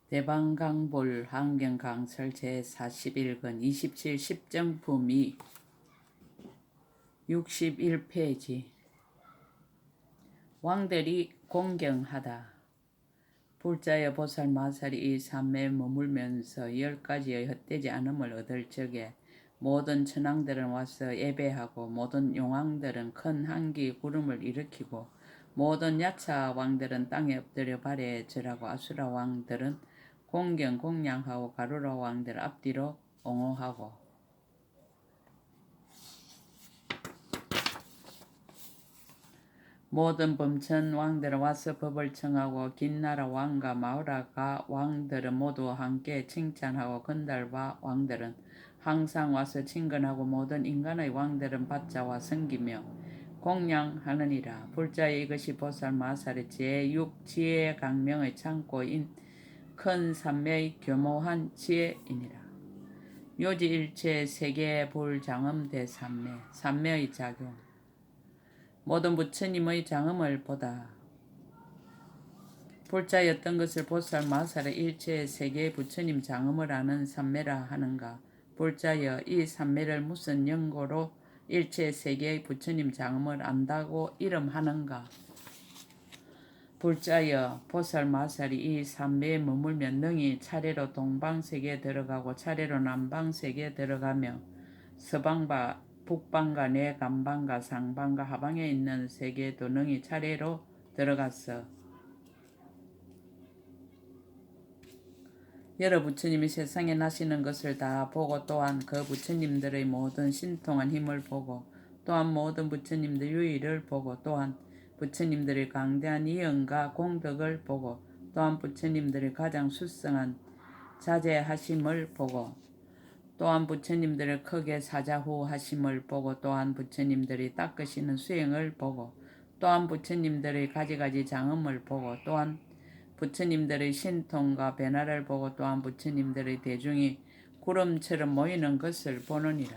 대방강볼 환경강설 제41권 27 10정품 2 61페이지 왕들이 공경하다. 불자여 보살 마살이 이 삼매에 머물면서 10가지의 헛되지 않음을 얻을 적에 모든 천왕들은 와서 예배하고 모든 용왕들은 큰 한기 구름을 일으키고 모든 야차 왕들은 땅에 엎드려 발에 절하고 아수라 왕들은 공경 공양하고 가루라 왕들 앞뒤로 옹호하고 모든 범천 왕들은 와서 법을 청하고 긴나라 왕과 마우라가 왕들은 모두 함께 칭찬하고 건달바 왕들은 항상 와서 친근하고 모든 인간의 왕들은 받자와 섬기며 공양하느니라. 불자의 이것이 보살 마살의 제6 지혜의 강명의 창고인 큰 삼매의 교모한 지혜이니라. 요지일체 세계의 불장엄 대삼매 삼매의 작용 모든 부처님의 장엄을 보다. 불자였던 것을 보살 마살의 일체의 세계의 부처님 장엄을 아는 삼매라 하는가. 불자여 이 삼매를 무슨 연고로 일체 세계의 부처님 장엄을 안다고 이름하는가. 불자여 보살 마살이 이 삼매에 머물면 능히 차례로 동방세계에 들어가고 차례로 남방세계에 들어가며 서방과 북방과 내간방과 상방과 하방에 있는 세계에도 능히 차례로 들어갔어. 여러 부처님이 세상에 나시는 것을 다 보고 또한 그 부처님들의 모든 신통한 힘을 보고 또한 모든 부처님들 유의를 보고 또한 부처님들의 강대한 이언과 공덕을 보고 또한 부처님들의 가장 수성한 자제하심을 보고 또한 부처님들의 크게 사자후하심을 보고 또한 부처님들이 닦으시는 수행을 보고 또한 부처님들의 가지가지 장엄을 보고 또한 부처님들의 신통과 변화를 보고 또한 부처님들의 대중이 구름처럼 모이는 것을 보느니라.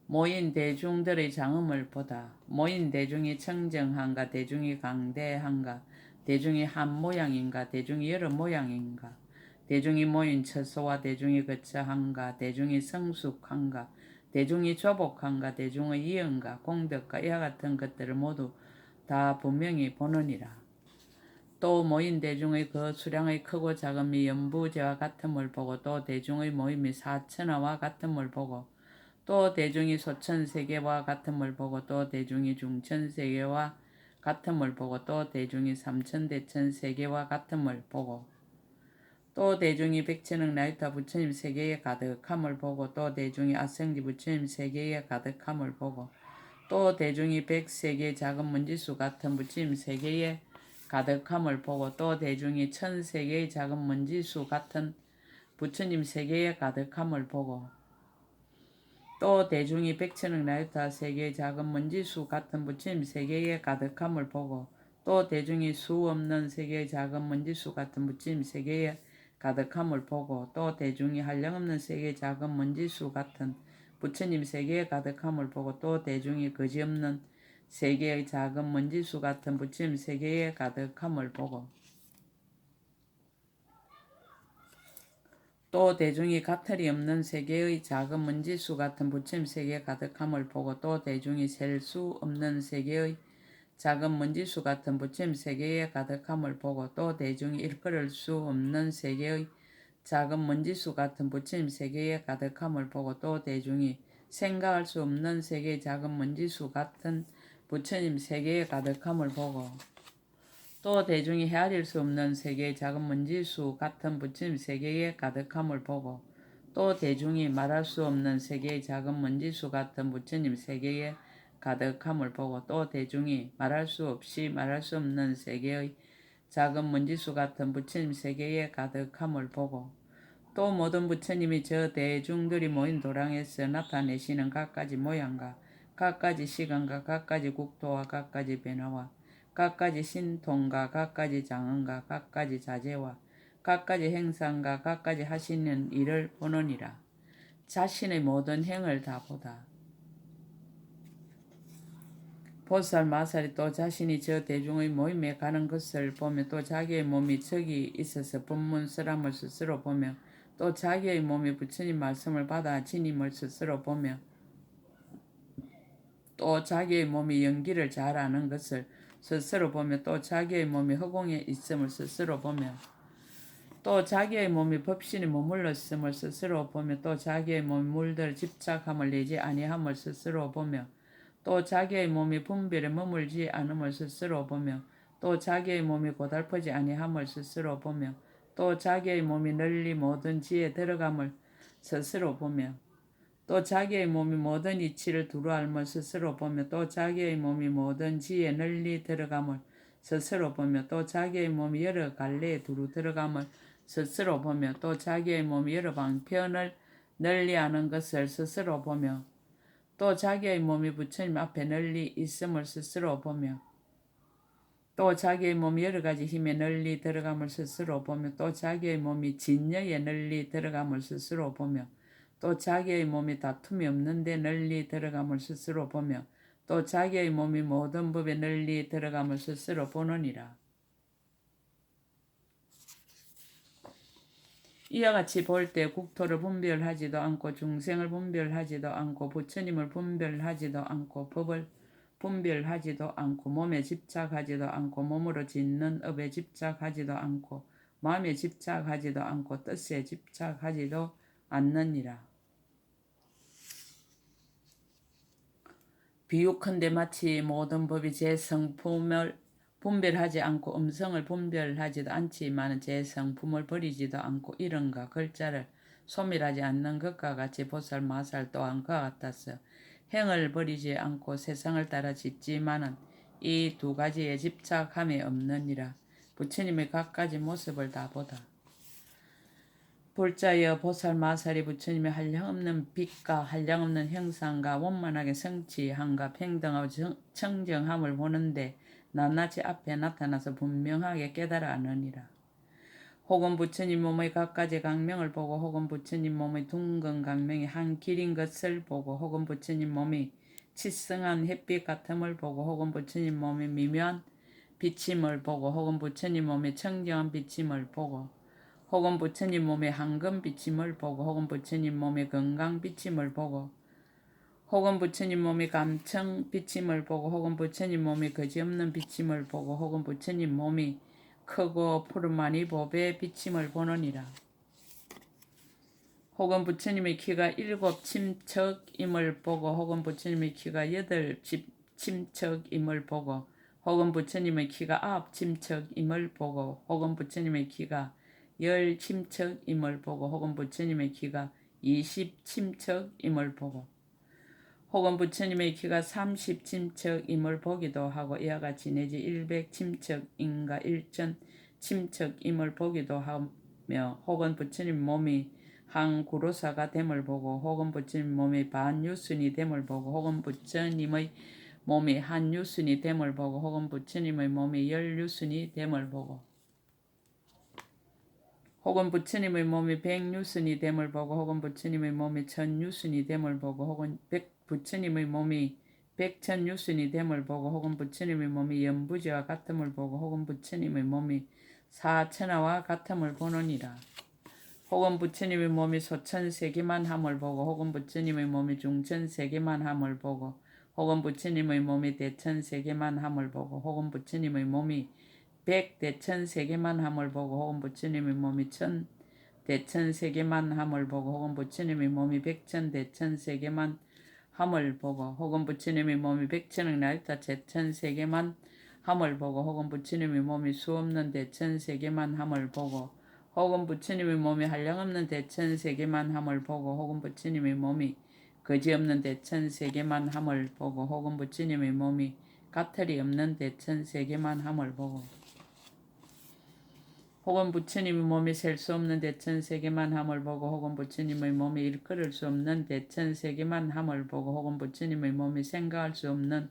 모인 대중들의 장엄을 보다. 모인 대중이 청정한가 대중이 강대한가 대중이 한 모양인가 대중이 여러 모양인가 대중이 모인 처소와 대중이 거처한가 대중이 성숙한가 대중이 조복한가 대중의 이언과 공덕과 이와 같은 것들을 모두 다 분명히 보느니라. 또 모인 대중의 그 수량의 크고 작음이 연부제와 같음을 보고 또 대중의 모임이 사천하와 같음을 보고 또 대중이 소천세계와 같음을 보고 또 대중이 중천세계와 같음을 보고 또 대중이 삼천대천세계와 같음을 보고 또 대중이 백천억 나이타 부처님 세계에 가득함을 보고 또 대중이 아성지 부처님 세계에 가득함을 보고 또 대중이 백세계 작은 먼지수 같은 부처님 세계에 가득함을 보고 또 대중이 천세계의 작은 먼지수 같은 부처님 세계에 가득함을 보고 또 대중이 백천억 나이타 세계의 작은 먼지수 같은 부처님 세계에 가득함을 보고 또 대중이 수 없는 세계의 작은 먼지수 같은 부처님 세계에 가득함을 보고 또 대중이 한량없는 세계의 작은 먼지수 같은 부처님 세계에 가득함을 보고 또 대중이 거지없는 세계의 작은 먼지수 같은 부처님 세계에 가득함을 보고 또 대중이 가틀이 없는 세계의 작은 먼지수 같은 부처님 세계에 가득함을 보고 또 대중이 셀 수 없는 세계의 작은 먼지수 같은 부처님 세계에 가득함을 보고 또 대중이 일컬을 수 없는 세계의 작은 먼지수 같은 부처님 세계에 가득함을 보고 또 대중이 생각할 수 없는 세계의 작은 먼지수 같은 부처님 세계에 가득함을 보고 또 대중이 헤아릴 수 없는 세계의 작은 먼지수 같은 부처님 세계에 가득함을 보고 또 대중이 말할 수 없는 세계의 작은 먼지수 같은 부처님 세계에 가득함을 보고 또 대중이 말할 수 없이 말할 수 없는 세계의 작은 먼지수 같은 부처님 세계에 가득함을 보고 또 모든 부처님이 저 대중들이 모인 도량에서 나타내시는 각가지 모양과 각가지 시간과 각가지 국토와 각가지 변화와 각가지 신통과 각가지 장언과 각가지 자제와 각가지 행상과 각가지 하시는 일을 보느니라. 자신의 모든 행을 다 보다. 보살 마살이 또 자신이 저 대중의 모임에 가는 것을 보며 또 자기의 몸이 저기 있어서 법문스람을 스스로 보며 또 자기의 몸이 부처님 말씀을 받아 지님을 스스로 보며 또 자기의 몸이 연기를 잘 아는 것을 스스로 보며 또 자기의 몸이 허공에 있음을 스스로 보며 또 자기의 몸이 법신이 머물러 있음을 스스로 보며 또 자기의 몸이 물들 집착함을 내지 아니함을 스스로 보며 또 자기의 몸이 분별에 머물지 않음을 스스로 보며 또 자기의 몸이 고달프지 아니함을 스스로 보며 또 자기의 몸이 널리 모든 지에 들어감을 스스로 보며 또 자기의 몸이 모든 이치를 두루 알물 스스로 보며 또 자기의 몸이 모든 지에 널리 들어감을 스스로 보며 또 자기의 몸이 여러 갈래에 두루 들어감을 스스로 보며 또 자기의 몸이 여러 방편을 널리 아는 것을 스스로 보며 또 자기의 몸이 부처님 앞에 널리 있음을 스스로 보며 또 자기의 몸이 여러 가지 힘에 널리 들어감을 스스로 보며 또 자기의 몸이 진여에 널리 들어감을 스스로 보며 또 자기의 몸이 다툼이 없는데 널리 들어감을 스스로 보며 또 자기의 몸이 모든 법에 널리 들어감을 스스로 보느니라. 이와 같이 볼 때 국토를 분별하지도 않고 중생을 분별하지도 않고 부처님을 분별하지도 않고 법을 분별하지도 않고 몸에 집착하지도 않고 몸으로 짓는 업에 집착하지도 않고 마음에 집착하지도 않고 뜻에 집착하지도 않느니라. 비유컨대 마치 모든 법이 제 성품을 분별하지 않고 음성을 분별하지도 않지만 제 성품을 버리지도 않고 이름과 글자를 소멸하지 않는 것과 같이 보살 마살 또한 그와 같아서 행을 버리지 않고 세상을 따라 짓지만은 이 두 가지에 집착함이 없느니라. 부처님의 각가지 모습을 다 보다. 불자여 보살 마살이 부처님의 한량없는 빛과 한량없는 형상과 원만하게 성취함과 평등하고 청정함을 보는데 낱낱이 앞에 나타나서 분명하게 깨달아 아느니라. 혹은 부처님 몸의 각가지 강명을 보고 혹은 부처님 몸의 둥근 강명이 한 길인 것을 보고 혹은 부처님 몸이 치성한 햇빛 같음을 보고 혹은 부처님 몸의 미묘한 비침을 보고 혹은 부처님 몸의 청정한 비침을 보고 혹은 부처님 몸의 황금 비침을 보고 혹은 부처님 몸의 건강 비침을 보고 혹은 부처님 몸의 감청 비침을 보고 혹은 부처님 몸의 거지없는 비침을 보고 혹은 부처님 몸이 크고 푸르마니 법의 비침을 보느니라. 혹은 부처님의 키가 7 침척임을 보고 혹은 부처님의 키가 8 침척임을 보고 혹은 부처님의 키가 9 침척임을 보고 혹은 부처님의 키가 10 침척임을 보고 혹은 부처님의 키가 20 침척임을 보고 혹은 부처님의 키가 30 침척임을 보기도 하고 이와 같이 내지 100 침척임과 1000 침척임을 보기도 하며 혹은 부처님 몸이 한 구로사가 됨을 보고 혹은 부처님 몸이 반유순이 됨을 보고 혹은 부처님의 몸이 한 유순이 됨을 보고 혹은 부처님의 몸이 10유순이 됨을 보고 혹은 부처님의 몸이 100유순이 됨을 보고 혹은 부처님의 몸이 1000유순이 됨을 보고 혹은 부처님의 몸이 100,000유순이 됨을 보고 혹은 부처님의 몸이 연부지와 같음을 보고 혹은 부처님의 몸이 사천하와 같음을 보느니라. 혹은 부처님의 몸이 소천세계만 함을 보고 혹은 부처님의 몸이 중천세계만 함을 보고 혹은 부처님의 몸이 대천세계만 함을 보고 혹은 부처님의 몸이 100대천세계만 함을 보고 혹은 부처님의 몸이 1000대천세계만 함을 보고 혹은 부처님의 몸이 100,000대천세계만 함을 보고 혹은 부처님의 몸이 100,000억 나리타 제천세계만 함을 보고 혹은 부처님의 몸이 수없는 대천세계만 함을 보고 혹은 부처님의 몸이 한량없는 대천세계만 함을 보고 혹은 부처님의 몸이 거지없는 대천세계만 함을 보고 혹은 부처님의 몸이 가틀이 없는 대천세계만 함을 보고 혹은 부처님의 몸이 셀 수 없는 대천세계만 함을 보고 혹은 부처님의 몸이 일컬을 수 없는 대천세계만 함을 보고 혹은 부처님의 몸이 생각할 수 없는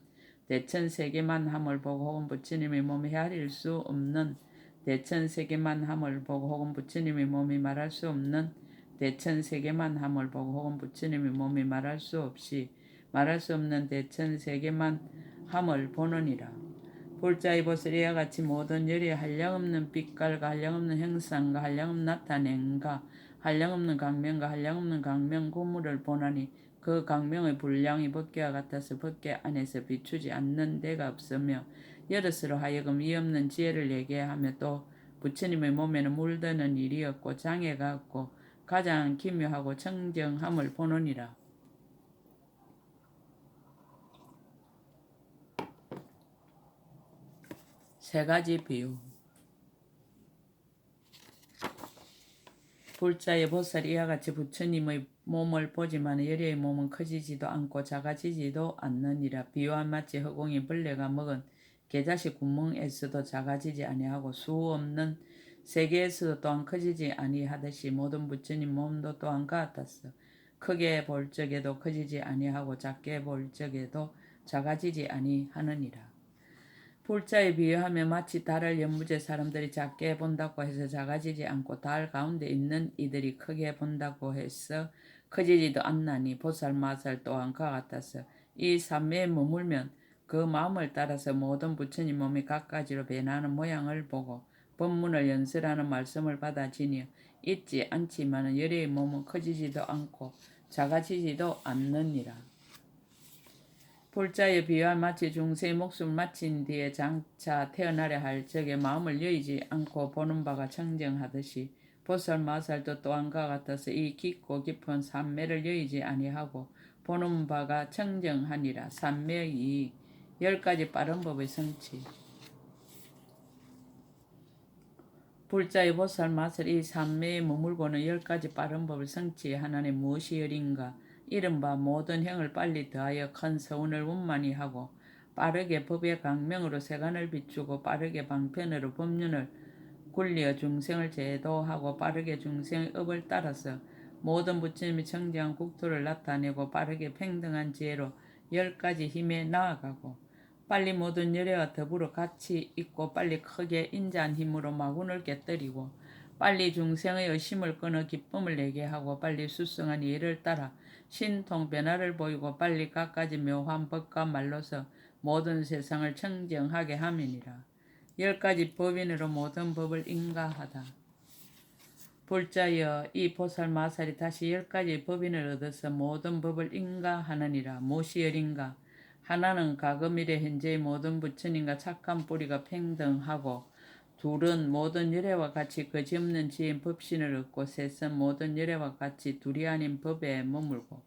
대천세계만 함을 보고 혹은 부처님의 몸이 헤아릴 수 없는 대천세계만 함을 보고 혹은 부처님의 몸이 말할 수 없는 대천세계만 함을 보고 혹은 부처님의 몸이 말할 수 없는 대천세계만 함을 보느니라. 볼자의 벗을 이와 같이 모든 열의 한량없는 빛깔과 한량없는 형상과 한량없는 나타냄과 한량없는 강명과 한량없는 강명 고물을 보나니 그 강명의 분량이 법계와 같아서 법계 안에서 비추지 않는 데가 없으며 여럿으로 하여금 위없는 지혜를 얘기하며 또 부처님의 몸에는 물드는 일이 없고 장애가 없고 가장 기묘하고 청정함을 보느니라. 세 가지 비유. 불자의 보살이 이와 같이 부처님의 몸을 보지만 열애의 몸은 커지지도 않고 작아지지도 않느니라. 비유와 마치 허공이 벌레가 먹은 개자식 구멍에서도 작아지지 아니하고 수 없는 세계에서도 또한 커지지 아니하듯이 모든 부처님 몸도 또한 같았어. 크게 볼 적에도 커지지 아니하고 작게 볼 적에도 작아지지 아니하느니라. 불자에 비유하며 마치 달을 연무제 사람들이 작게 본다고 해서 작아지지 않고 달 가운데 있는 이들이 크게 본다고 해서 커지지도 않나니 보살 마살 또한 그와 같아서 이 삼매에 머물면 그 마음을 따라서 모든 부처님 몸이 각가지로 변하는 모양을 보고 법문을 연설하는 말씀을 받아지니어 있지 않지만 열애의 몸은 커지지도 않고 작아지지도 않느니라. 불자의 비유와 마치 중생의 목숨을 마친 뒤에 장차 태어나려 할 적에 마음을 여의지 않고 보는 바가 청정하듯이 보살 마살도 또한 그와 같아서 이 깊고 깊은 삼매를 여의지 아니하고 보는 바가 청정하니라. 삼매의 10가지 빠른 법의 성취. 불자의 보살 마살 이 삼매에 머물고는 10가지 빠른 법을 성취하나니 무엇이 열인가? 이른바 모든 행을 빨리 더하여 큰 서운을 원만히 하고 빠르게 법의 강명으로 세간을 비추고 빠르게 방편으로 법륜을 굴려 중생을 제도하고 빠르게 중생의 업을 따라서 모든 부처님이 청정한 국토를 나타내고 빠르게 평등한 지혜로 10가지 힘에 나아가고 빨리 모든 열애와 더불어 같이 있고 빨리 크게 인자한 힘으로 마군을 깨뜨리고 빨리 중생의 의심을 끊어 기쁨을 내게 하고 빨리 수승한 예를 따라 신통 변화를 보이고 빨리 갖가지 묘한 법과 말로서 모든 세상을 청정하게 함이니라. 10가지 법인으로 모든 법을 인가하다. 불자여 이 보살 마살이 다시 10가지 법인을 얻어서 모든 법을 인가하느니라. 무엇이 열인가? 하나는 가금일의 현재의 모든 부처님과 착한 뿌리가 평등하고 둘은 모든 열애와 같이 거짓없는 지혜인 법신을 얻고 셋은 모든 열애와 같이 둘이 아닌 법에 머물고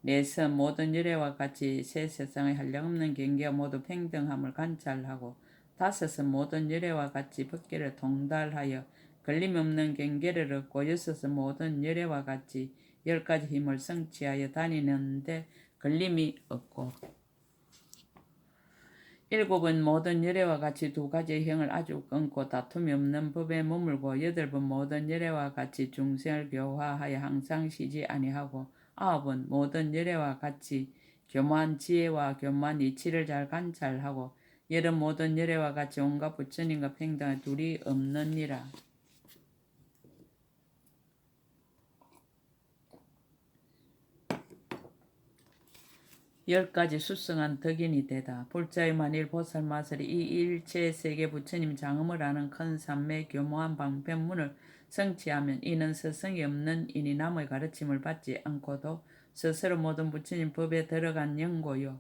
넷은 모든 열애와 같이 새 세상의 한량없는 경계와 모두 평등함을 관찰하고 다섯은 모든 열애와 같이 법계를 통달하여 걸림없는 경계를 얻고 여섯은 모든 열애와 같이 10가지 힘을 성취하여 다니는데 걸림이 없고 일곱은 모든 열애와 같이 2가지의 형을 아주 끊고 다툼이 없는 법에 머물고 여덟은 모든 열애와 같이 중생을 교화하여 항상 쉬지 아니하고 아홉은 모든 열애와 같이 교묘한 지혜와 교묘한 이치를 잘 관찰하고 열은 모든 열애와 같이 온갖 부처님과 평등한 둘이 없느니라. 10가지 수승한 덕인이 되다. 불자의 만일 보살 마살이 이 일체 세계 부처님 장엄을 아는 큰 삼매 교묘한 방편문을 성취하면 이는 스승이 없는 이니 남의 가르침을 받지 않고도 스스로 모든 부처님 법에 들어간 연고요.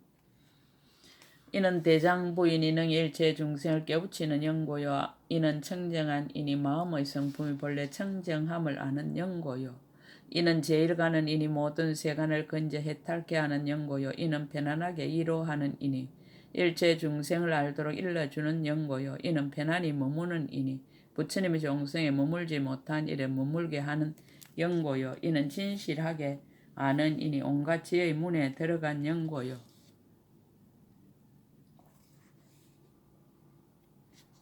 이는 대장부인이 능히 일체 중생을 깨우치는 연고요. 이는 청정한 이니 마음의 성품이 본래 청정함을 아는 연고요. 이는 제일가는 이니 모든 세간을 건져 해탈케 하는 연고요. 이는 편안하게 이로하는 이니 일체 중생을 알도록 일러주는 연고요. 이는 편안히 머무는 이니 부처님의 정성에 머물지 못한 일에 머물게 하는 연고요. 이는 진실하게 아는 이니 온갖 지혜의 문에 들어간 연고요.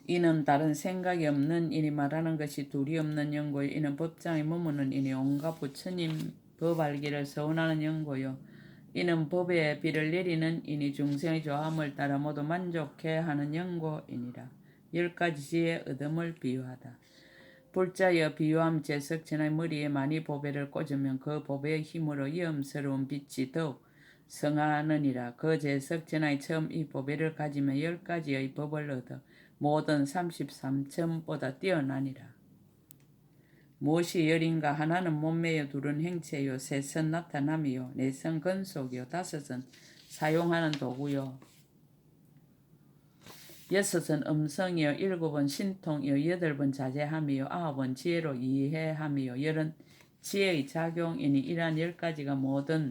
이는 다른 생각이 없는 이니 말하는 것이 둘이 없는 연고요. 이는 법장에 머무는 이니 온갖 부처님 법 알기를 서운하는 연고요. 이는 법에 비를 내리는 이니 중생의 조함을 따라 모두 만족해 하는 연고이니라. 10가지 지혜의 얻음을 비유하다. 불자여 비유함 제석천의 머리에 많이 보배를 꽂으면 그 보배의 힘으로 위험스러운 빛이 더욱 성하느니라. 그 제석 전하에 처음 이 보배를 가지면 10가지의 법을 얻어 모든 33첨보다 뛰어나니라. 무엇이 열인가? 하나는 몸매요, 둘은 행체요, 셋은 나타남이요, 넷은 근속이요, 다섯은 사용하는 도구요, 여섯은 음성이요, 일곱은 신통이요, 여덟은 자제함이요, 아홉은 지혜로 이해함이요, 열은 지혜의 작용이니 이러한 10가지가 모든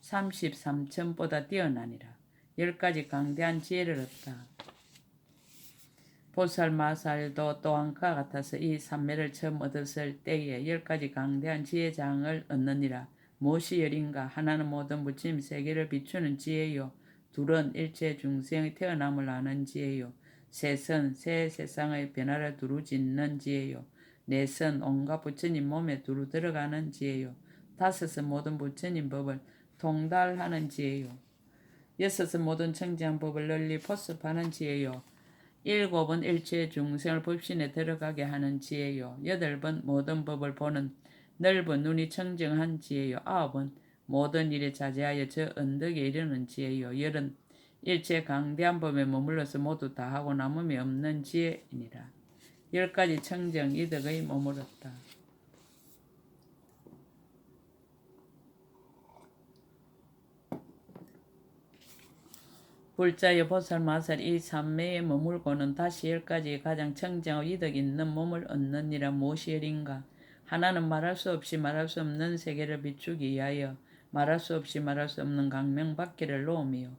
33첨보다 뛰어나니라. 10가지 강대한 지혜를 얻다. 보살마살도 또한 그와 같아서 이 삼매를 처음 얻었을 때에 10가지 강대한 지혜장을 얻느니라. 무엇이 열인가? 하나는 모든 부처님 세계를 비추는 지혜요, 둘은 일체 중생의 태어남을 아는 지혜요, 셋은 새 세상의 변화를 두루짓는 지혜요, 넷은 온갖 부처님 몸에 두루 들어가는 지혜요, 다섯은 모든 부처님 법을 통달하는 지혜요, 여섯은 모든 청지한 법을 널리 포섭하는 지혜요, 일곱은 일체 중생을 법신에 들어가게 하는 지혜요, 여덟은 모든 법을 보는 넓은 눈이 청정한 지혜요, 아홉은 모든 일에 자제하여 저 언덕에 이르는 지혜요, 열은 일체 강대한 법에 머물러서 모두 다 하고 남음이 없는 지혜이니라. 10가지 청정 이덕의 머물렀다. 불자여 보살마살 이 삼매에 머물고는 다시 10가지 가장 청정하고 이덕 있는 몸을 얻느니라. 무엇이 열인가? 하나는 말할 수 없이 말할 수 없는 세계를 비추기 위하여 말할 수 없이 말할 수 없는 강명밖에를 놓으며,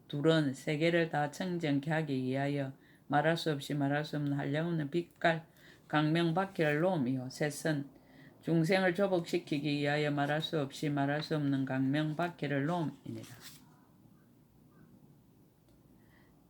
둘은 세계를 다 청정케 하기 위하여 말할 수 없이 말할 수 없는 한량없는 빛깔 강명밖에를 놓으며, 셋은 중생을 조복시키기 위하여 말할 수 없이 말할 수 없는 강명밖에를 놓음이니라.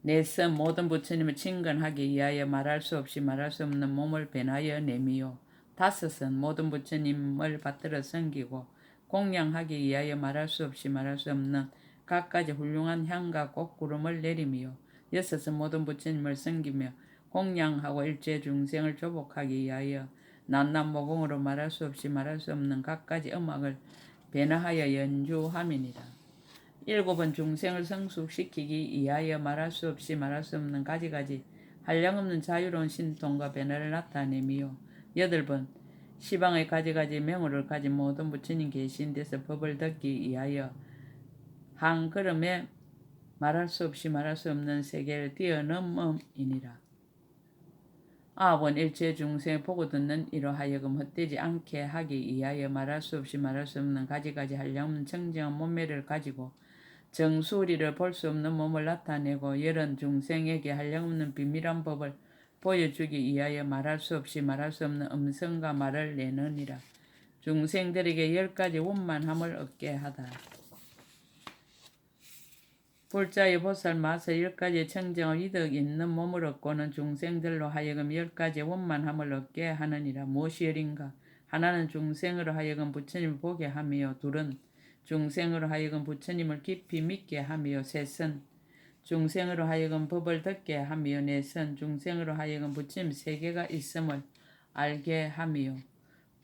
넷은 모든 부처님을 친근하기 위하여 말할 수 없이 말할 수 없는 몸을 변하여 내미요, 다섯은 모든 부처님을 받들어 섬기고 공양하기 위하여 말할 수 없이 말할 수 없는 갖가지 훌륭한 향과 꽃구름을 내리며, 여섯은 모든 부처님을 섬기며 공양하고 일체 중생을 조복하기 위하여 난남모공으로 말할 수 없이 말할 수 없는 갖가지 음악을 변화하여 연주함이니라. 일곱은 중생을 성숙시키기 위하여 말할 수 없이 말할 수 없는 가지가지 한량없는 자유로운 신통과 변화를 나타내며, 여덟은 시방의 가지가지 명호를 가진 모든 부처님 계신 데서 법을 듣기 위하여 한 걸음에 말할 수 없이 말할 수 없는 세계를 뛰어넘음이니라. 아홉은 일체 중생을 보고 듣는 이로 하여금 헛되지 않게 하기 위하여 말할 수 없이 말할 수 없는 가지가지 한량없는 청정한 몸매를 가지고 정수리를 볼 수 없는 몸을 나타내고, 열은 중생에게 한량없는 비밀한 법을 보여주기 위하여 말할 수 없이 말할 수 없는 음성과 말을 내느니라. 중생들에게 10가지 원만함을 얻게 하다. 불자의 보살마서 10가지 청정을 이득 있는 몸을 얻고는 중생들로 하여금 10가지 원만함을 얻게 하느니라. 무엇이 열인가? 하나는 중생으로 하여금 부처님을 보게 하며, 둘은 중생으로 하여금 부처님을 깊이 믿게 하며, 셋은 중생으로 하여금 법을 듣게 하며, 넷은 중생으로 하여금 부처님 세계가 있음을 알게 하며,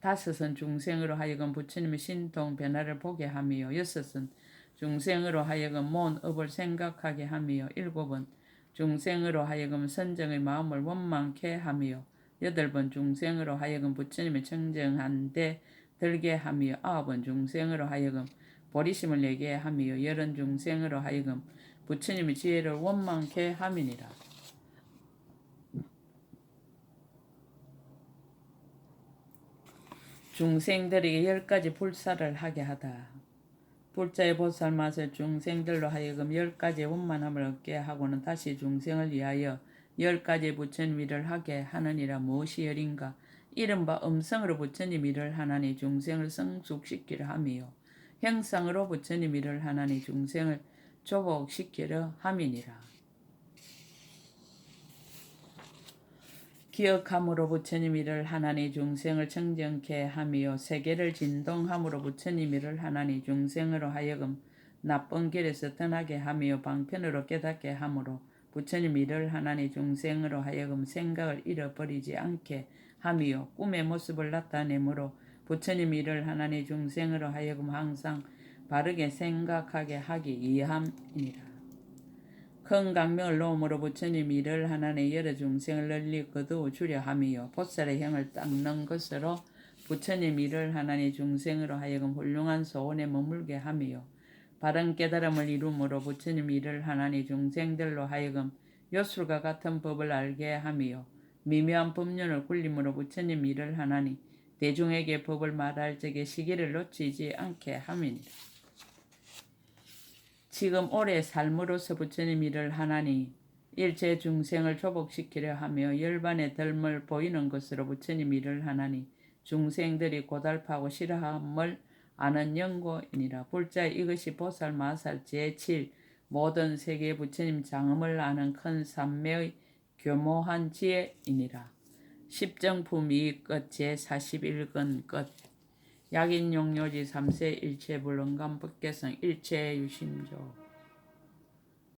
다섯은 중생으로 하여금 부처님의 신통 변화를 보게 하며, 여섯은 중생으로 하여금 모은 업을 생각하게 하며, 일곱은 중생으로 하여금 선정의 마음을 원망케 하며, 여덟은 중생으로 하여금 부처님의 청정한 데 들게 하며, 아홉은 중생으로 하여금 보리심을 내게 하며, 열은 중생으로 하여금 부처님의 지혜를 원망케 함이니라. 중생들에게 10가지 불사를 하게 하다. 불자의 보살맛을 중생들로 하여금 10가지 원만함을 얻게 하고는 다시 중생을 위하여 10가지 부처님 일을 하게 하느니라. 무엇이 열인가? 이른바 음성으로 부처님 일을 하나니 중생을 성숙시키려 하며, 형상으로 부처님 일을 하나니 중생을 조복시키려 함이니라. 기억함으로 부처님 일을 하나니 중생을 청정케 하며, 세계를 진동함으로 부처님 일을 하나니 중생으로 하여금 나쁜 길에서 떠나게 하며, 방편으로 깨닫게 함으로 부처님 일을 하나니 중생으로 하여금 생각을 잃어버리지 않게 하며, 꿈의 모습을 나타내므로 부처님 일을 하나니 중생으로 하여금 항상 바르게 생각하게 하기 위함이니라. 큰 강명을 놓음으로 부처님 이를 하나님 여러 중생을 널리 거두어 주려 함이요 보살의 형을 닦는 것으로 부처님 이를 하나님 중생으로 하여금 훌륭한 소원에 머물게 함이요 바른 깨달음을 이룸으로 부처님 이를 하나님 중생들로 하여금 요술과 같은 법을 알게 함이요 미묘한 법륜을 굴림으로 부처님 이를 하나님 대중에게 법을 말할 적에 시기를 놓치지 않게 함이니라. 지금 올해 삶으로서 부처님 이를 하나니 일체 중생을 조복시키려 하며 열반의 덜을 보이는 것으로 부처님 이를 하나니 중생들이 고달파하고 싫어함을 아는 연고이니라. 불자 이것이 보살 마살 제7 모든 세계의 부처님 장엄을 아는 큰 삼매의 교모한 지혜이니라. 십정품 이끝 제41근 끝 약인용료지 3세 일체불능감 법계성 일체유심조